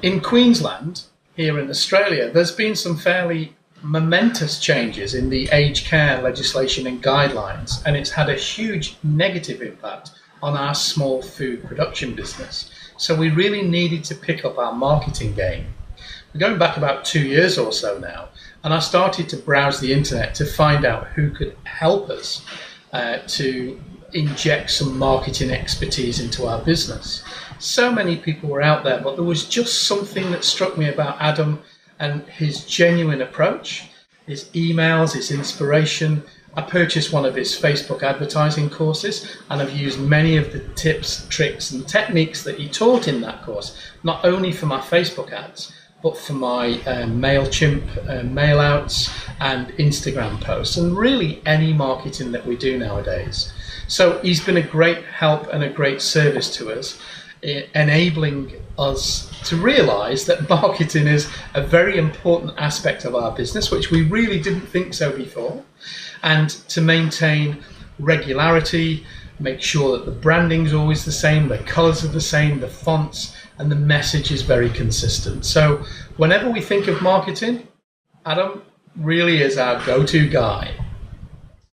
In Queensland, here in Australia, there's been some fairly momentous changes in the aged care legislation and guidelines, and it's had a huge negative impact on our small food production business. So we really needed to pick up our marketing game. We're going back about 2 years or so now, and I started to browse the internet to find out who could help us to inject some marketing expertise into our business. So many people were out there, but there was just something that struck me about Adam and his genuine approach, his emails, his inspiration. I purchased one of his Facebook advertising courses, and I've used many of the tips, tricks and techniques that he taught in that course, not only for my Facebook ads, but for my MailChimp mail outs and Instagram posts, and really any marketing that we do nowadays. So he's been a great help and a great service to us, enabling us to realize that marketing is a very important aspect of our business, which we really didn't think so before, and to maintain regularity, make sure that the branding is always the same, the colors are the same, the fonts, and the message is very consistent. So whenever we think of marketing, Adam really is our go-to guy.